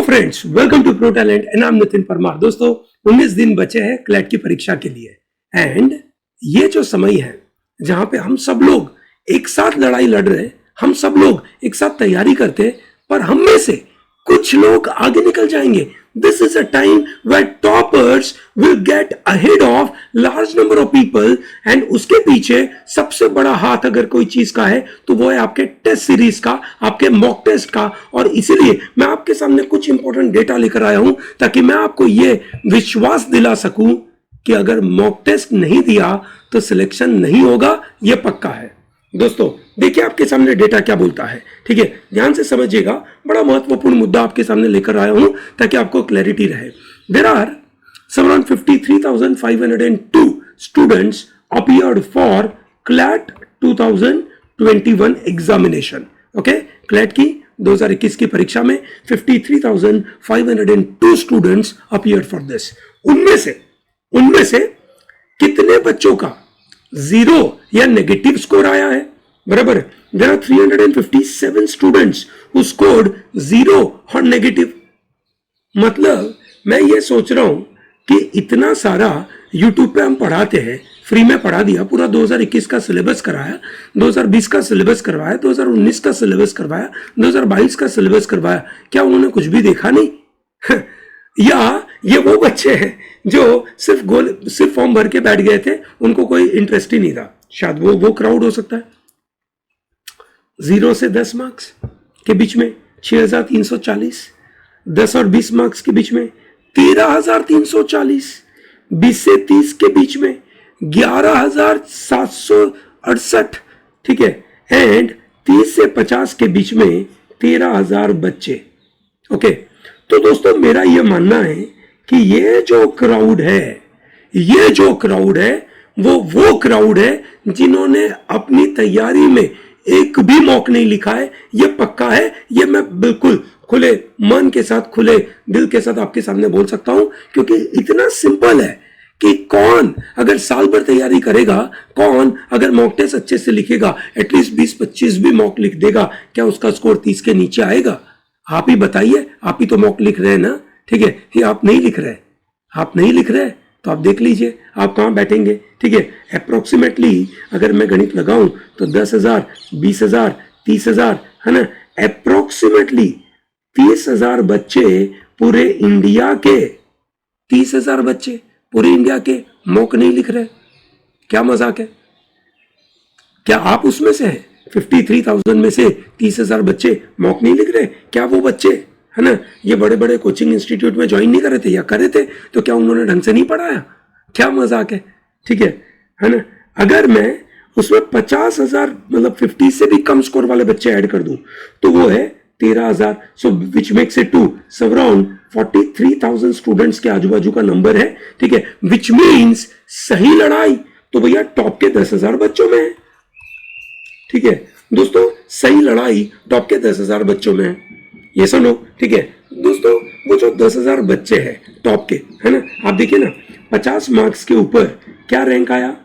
Friends, welcome to pro talent and I am Nitin Parmar. दोस्तों 19 दिन बचे हैं क्लैट की परीक्षा के लिए एंड ये जो समय है जहां पे हम सब लोग एक साथ लड़ाई लड़ रहे हैं, हम सब लोग एक साथ तैयारी करते हैं, पर हम में से कुछ लोग आगे निकल जाएंगे। This is a time where toppers will get ahead of large number of people and उसके पीछे सबसे बड़ा हाथ अगर कोई चीज का है तो वो है आपके टेस्ट सीरीज का, आपके मॉक टेस्ट का। और इसीलिए मैं आपके सामने कुछ इंपॉर्टेंट डेटा लेकर आया हूं ताकि मैं आपको ये विश्वास दिला सकूं कि अगर मॉक टेस्ट नहीं दिया तो सिलेक्शन नहीं होगा, ये पक्का है। दोस्तों देखिए आपके सामने डेटा क्या बोलता है, ठीक है, ध्यान से समझिएगा। बड़ा महत्वपूर्ण मुद्दा आपके सामने लेकर आया हूं ताकि आपको क्लैरिटी रहे। There are around 53,502 students appeared for CLAT 2021 examination. Okay, CLAT की 2021 की परीक्षा में 53,502 स्टूडेंट्स अपीयर्ड फॉर दिस। उनमें से कितने बच्चों का जीरो या नेगेटिव स्कोर आया है? बराबर, there are 357 students who scored zero और नेगेटिव। मतलब मैं ये सोच रहा हूं कि इतना सारा यूट्यूब पे हम पढ़ाते हैं, फ्री में पढ़ा दिया, पूरा 2021 का सिलेबस कराया, 2020 का सिलेबस करवाया, 2019 का सिलेबस करवाया, 2022 का सिलेबस करवाया, क्या उन्होंने कुछ भी देखा नहीं? या ये वो बच्चे हैं जो सिर्फ फॉर्म भर के बैठ गए थे, उनको कोई इंटरेस्ट ही नहीं था? शायद वो क्राउड हो सकता है। 0 से 10 मार्क्स के बीच में 6,340, 10 और 20 मार्क्स के बीच में 13,340, 20 से 30 के बीच में 11,768, ठीक है, एंड 30 से 50 के बीच में 13,000 बच्चे। ओके, तो दोस्तों मेरा यह मानना है कि ये जो क्राउड है वो क्राउड है जिन्होंने अपनी तैयारी में एक भी मॉक नहीं लिखा है। ये पक्का है, ये मैं बिल्कुल खुले मन के साथ, खुले दिल के साथ आपके सामने बोल सकता हूं, क्योंकि इतना सिंपल है कि कौन अगर साल भर तैयारी करेगा, कौन अगर मॉक टेस्ट अच्छे से लिखेगा, एटलीस्ट 20-25 भी मॉक लिख देगा, क्या उसका स्कोर 30 के नीचे आएगा? आप ही बताइए। आप ही तो मॉक लिख रहे हैं ना, ठीक है। ये आप नहीं लिख रहे तो आप देख लीजिए आप कहां बैठेंगे, ठीक है। अप्रोक्सीमेटली अगर मैं गणित लगाऊं तो 10,000, 20,000, 30,000, है ना, अप्रोक्सीमेटली 30,000 बच्चे पूरे इंडिया के, 30,000 बच्चे पूरे इंडिया के मॉक नहीं लिख रहे। क्या मजाक है? क्या आप उसमें से हैं? 53,000 में से 30,000 बच्चे मॉक नहीं लिख रहे? क्या वो बच्चे, है ना, ये बड़े बड़े कोचिंग इंस्टीट्यूट में ज्वाइन नहीं कर रहे थे, या कर रहे थे तो क्या उन्होंने ढंग से नहीं पढ़ाया? क्या मजाक है, ठीक है ना। अगर मैं उसमें 50,000 मतलब 50 से भी कम स्कोर वाले बच्चे ऐड कर दूं तो वो है 13,000, so which makes it 2, so around 43,000 students के आजू बाजू का नंबर है, ठीक है, विच मीन्स सही लड़ाई तो भैया टॉप के 10,000 बच्चों में है, ठीक है दोस्तों। सही लड़ाई टॉप के 10,000 बच्चों में है, ये सुनो, ठीक है दोस्तों। वो जो 10,000 बच्चे हैं टॉप के, है ना, आप देखिए ना, 50 मार्क्स के ऊपर क्या रैंक आया?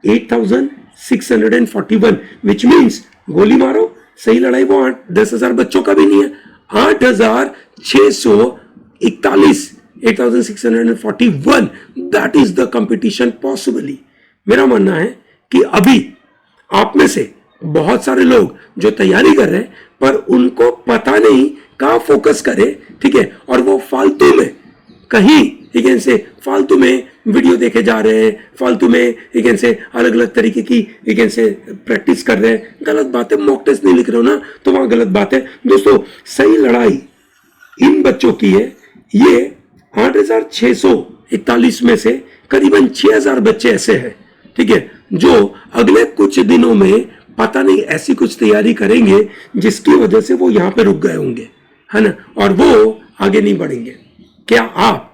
8,641, विच मीन्स गोली मारो, सही लड़ाई वो 10,000 बच्चों का भी नहीं है, 8,641, 8,641, that is the competition possibly. मेरा मानना है कि अभी आप में से बहुत सारे लोग जो तैयारी कर रहे हैं पर उनको पता नहीं कहां फोकस करे, ठीक है, और वो फालतू में कहीं, ठीक है, से फालतू में वीडियो देखे जा रहे हैं, फालतू में, ठीक है, से अलग अलग तरीके की, ठीक है, से प्रैक्टिस कर रहे हैं। गलत बात है। मॉक टेस्ट नहीं लिख रहे हो ना तो वहां गलत बात है। दोस्तों सही लड़ाई इन बच्चों की है। ये 8,641 में से करीबन 6,000 बच्चे ऐसे हैं, ठीक है, जो अगले कुछ दिनों में पता नहीं ऐसी कुछ तैयारी करेंगे जिसकी वजह से वो यहां पे रुक गए होंगे, है ना, और वो आगे नहीं बढ़ेंगे। क्या आप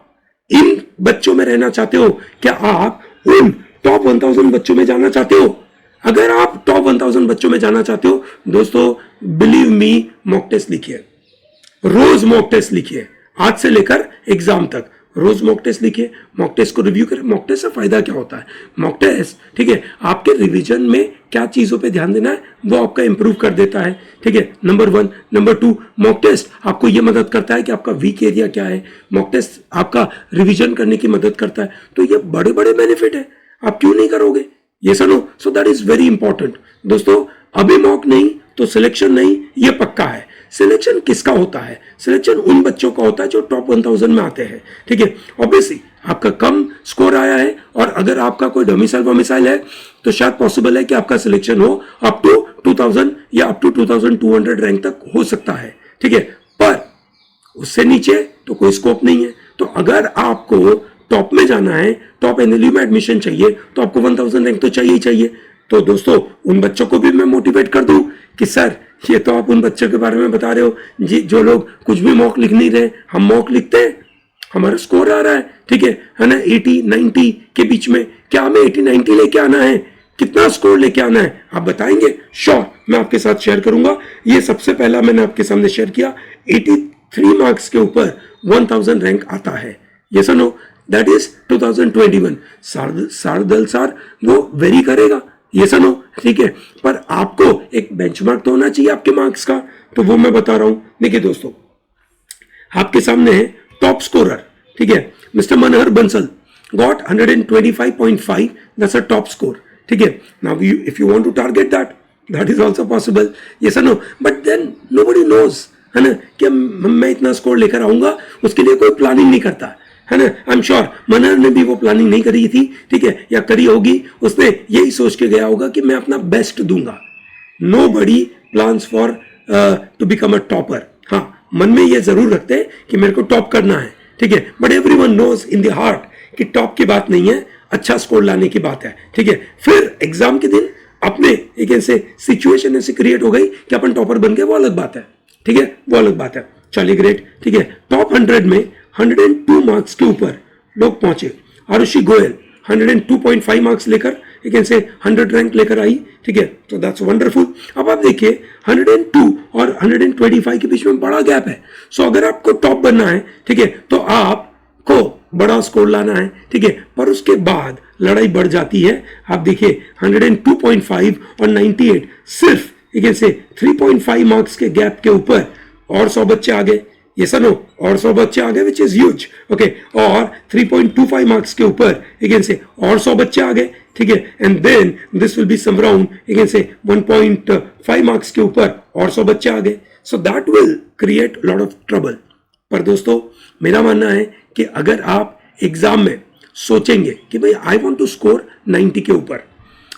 इन बच्चों में रहना चाहते हो? क्या आप उन टॉप 1000 बच्चों में जाना चाहते हो? अगर आप टॉप 1000 बच्चों में जाना चाहते हो दोस्तों, बिलीव मी, मॉक टेस्ट लिखिए, रोज मॉक टेस्ट लिखिए, आज से लेकर एग्जाम तक रोज मॉक टेस्ट लिखिए, मॉक टेस्ट को रिव्यू करें। मॉक टेस्ट से फायदा क्या होता है? मॉक टेस्ट, ठीक है, आपके रिवीजन में क्या चीजों पे ध्यान देना है वो आपका इंप्रूव कर देता है, ठीक है, नंबर 1। नंबर 2, मॉक टेस्ट आपको ये मदद करता है कि आपका वीक एरिया क्या है। मॉक टेस्ट आपका रिवीजन करने की मदद करता है। तो ये बड़े बड़े बेनिफिट है, आप क्यों नहीं करोगे? ये सुनो, so that is very important दोस्तों। अभी मॉक नहीं तो सिलेक्शन नहीं, ये पक्का है। सिलेक्शन किसका होता है? सिलेक्शन उन बच्चों का होता है जो टॉप 1000 में आते हैं, ठीक है। ऑब्वियसली आपका कम स्कोर आया है और अगर आपका कोई डोमिसाइल वोमिसाइल है तो शायद पॉसिबल है कि आपका सिलेक्शन हो अप टू 2000 या अप टू 2200 रैंक तक हो सकता है, ठीक है, पर उससे नीचे तो कोई स्कोप नहीं है। तो अगर आपको टॉप में जाना है, टॉप एनएलयू में एडमिशन चाहिए, तो आपको 1000 रैंक तो चाहिए ही चाहिए। तो दोस्तों उन बच्चों को भी मैं मोटिवेट कर दूं कि सर ये तो आप उन बच्चों के बारे में बता रहे हो जी जो लोग कुछ भी मॉक लिख नहीं रहे, हम मॉक लिखते हैं, हमारा स्कोर आ रहा है, ठीक है ना, 80-90 के बीच में। क्या हमें 80-90 लेके आना है? कितना स्कोर लेके आना है आप बताएंगे? श्योर, मैं आपके साथ शेयर करूंगा। ये सबसे पहला मैंने आपके सामने शेयर किया, 83 मार्क्स के ऊपर 1000 रैंक आता है। ये सुनो, दैट इज 2021। शार्दुल सर वो वेरी करेगा, ये सुनो, ठीक है, पर आपको एक बेंचमार्क तो होना चाहिए आपके मार्क्स का, तो वो मैं बता रहा हूं। देखिए दोस्तों, आपके सामने है टॉप स्कोरर, ठीक है, mister Manhar Bansal got 125.5, that's a top score, ठीक है। Now if you want to target that is also possible, ये सुनो, बट देन नोबडी नोज, है ना, कि मैं इतना स्कोर लेकर आऊंगा, उसके लिए कोई प्लानिंग नहीं करता, है ना। आई एम श्योर मनहर ने भी वो प्लानिंग नहीं करी थी, ठीक है, या करी होगी, उसने यही सोच के गया होगा कि मैं अपना बेस्ट दूंगा। Nobody plans for to become a topper. हाँ, मन में ये जरूर रखते हैं कि मेरे को टॉप करना है, ठीक है, but everyone knows in the heart कि टॉप की बात नहीं है, अच्छा स्कोर लाने की बात है, ठीक है। फिर एग्जाम के दिन अपने एक ऐसे सिचुएशन ऐसी क्रिएट हो गई कि अपन टॉपर बन गए, वो अलग बात है, ठीक है, वो अलग बात है। चलिए ग्रेट, ठीक है। टॉप 100 में 102 मार्क्स के ऊपर लोग पहुंचे। आरुषि गोयल 102.5 मार्क्स लेकर एक ऐसे 100 रैंक लेकर आई, ठीक है, तो दैट्स वंडरफुल। अब आप देखिए 102 और 125 के बीच में बड़ा गैप है। सो अगर आपको टॉप बनना है, ठीक है, तो आपको बड़ा स्कोर लाना है, ठीक है, पर उसके बाद लड़ाई बढ़ जाती है। आप देखिए 102.5 और 98, सिर्फ एक ऐसे 3.5 मार्क्स के गैप के ऊपर और 100 बच्चे आ गए, ये सुनो, और 100 बच्चे आ गए, विच इज ह्यूज, ओके, और 3.25 मार्क्स के ऊपर अगेन से और 100 बच्चे आ गए, ठीक है, and then this will be some round again से 1.5 मार्क्स के ऊपर और 100 बच्चे आ गए। So that will create lot of trouble. पर दोस्तों मेरा मानना है कि अगर आप एग्जाम में सोचेंगे कि भाई आई वांट टू स्कोर 90 के ऊपर,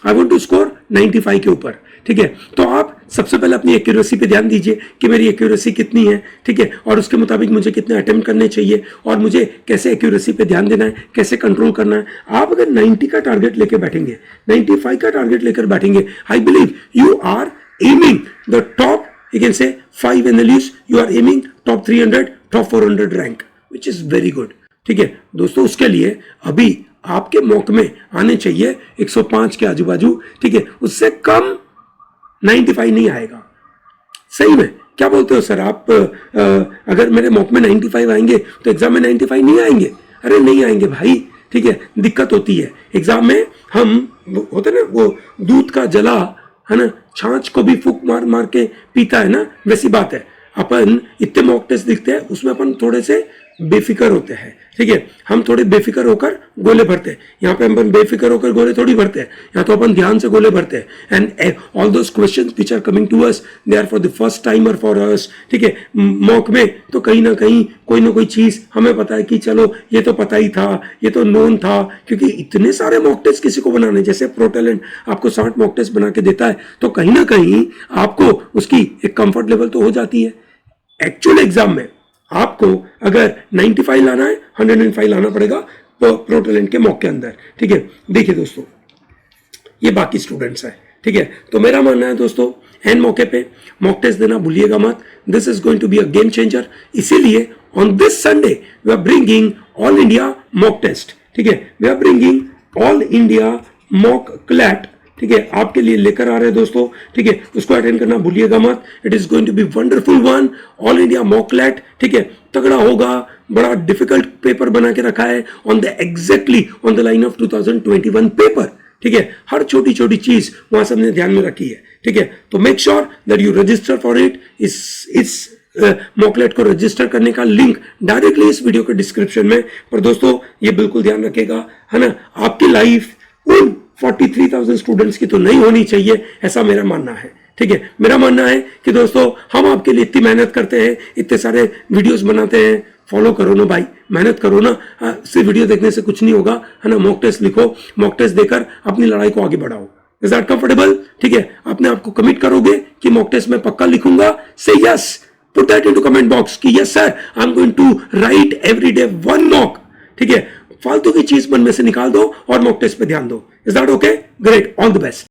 आई वांट टू स्कोर 95 के ऊपर, ठीक है, तो आप सबसे पहले अपनी एक्यूरेसी पे ध्यान दीजिए कि मेरी एक्यूरेसी कितनी है, ठीक है, और उसके मुताबिक मुझे कितने अटेम्प्ट करने चाहिए और मुझे कैसे एक्यूरेसी पे ध्यान देना है, कैसे कंट्रोल करना है। आप अगर 90 का टारगेट लेके बैठेंगे, 95 का टारगेट लेकर बैठेंगे, I believe you are aiming the top, you can say 5 NLUs, you are aiming top 300, top 400 rank, which is very good, ठीक है दोस्तों। उसके लिए अभी आपके मॉक में आने चाहिए 105 के आजू बाजू, ठीक है, उससे कम 95 नहीं आएगा। सही में क्या बोलते हो सर आप? अगर मेरे मॉक में 95 आएंगे तो एग्जाम में 95 नहीं आएंगे? अरे नहीं आएंगे भाई, ठीक है, दिक्कत होती है एग्जाम में। हम होते ना वो दूध का जला, है ना, छाछ को भी फूक मार मार के पीता है ना, वैसी बात है। अपन इतने मॉक टेस्ट दिखते हैं, उसमें अपन थोड़े से बेफिक्र होते हैं, ठीक है, हम थोड़े बेफिक्र होकर गोले भरते हैं। यहाँ पे अपन बेफिक्र होकर गोले थोड़ी भरते हैं, यहाँ तो अपन ध्यान से गोले भरते हैं। And all those questions which are coming to us, they are for the first timer for us, ठीक है। मॉक में तो कहीं ना कहीं कोई ना कोई चीज हमें पता है कि चलो ये तो पता ही था, ये तो नोन था, क्योंकि इतने सारे मॉक टेस्ट किसी को बनाने, जैसे प्रो टैलेंट आपको 60 मॉक टेस्ट बना के देता है, तो कहीं ना कहीं आपको उसकी एक कंफर्ट लेवल तो हो जाती है। एक्चुअल एग्जाम में आपको अगर 95 लाना है, 105 लाना पड़ेगा प्रो टैलेंट के मॉक के अंदर, ठीक है। देखिए दोस्तों, ये बाकी स्टूडेंट्स हैं, ठीक है, तो मेरा मानना है दोस्तों एंड मौके पे मॉक टेस्ट देना भूलिएगा मत। This is going to be a game changer. इसीलिए on this Sunday we are bringing all India mock test, ठीक है, we are bringing all India mock CLAT, ठीक है, आपके लिए लेकर आ रहे हैं दोस्तों, ठीक है, उसको अटेंड करना भूलिएगा मत। It is going to be wonderful one, all India mock CLAT, ठीक है, तगड़ा होगा, बड़ा डिफिकल्ट पेपर बना के रखा है on the exactly on the line of 2021 paper, ठीक है, हर छोटी छोटी चीज वहां से हमने ध्यान में रखी है, ठीक है। तो make sure that you register for it. इस मॉकलेट को रजिस्टर करने का लिंक डायरेक्टली इस वीडियो के डिस्क्रिप्शन में। पर दोस्तों ये बिल्कुल ध्यान रखेगा, है ना, आपकी लाइफ उन 43,000 स्टूडेंट्स की तो नहीं होनी चाहिए, ऐसा मेरा मानना है, ठीक है। मेरा मानना है कि दोस्तों हम आपके लिए इतनी मेहनत करते हैं, इतने सारे वीडियोस बनाते हैं, फॉलो करो ना भाई, मेहनत करो ना। सिर्फ वीडियो देखने से कुछ नहीं होगा, है ना। मॉक टेस्ट लिखो, मॉक टेस्ट देकर अपनी लड़ाई को आगे बढ़ाओ। Is that comfortable? ठीक है, अपने आप को कमिट करोगे कि मॉक टेस्ट में पक्का लिखूंगा? से yes, put that into comment box कि yes sir, I am going to write every day one mock, ठीक है। फालतू की चीज मन में से निकाल दो और मॉक टेस्ट पे ध्यान दो। Is that okay? Great, all the best.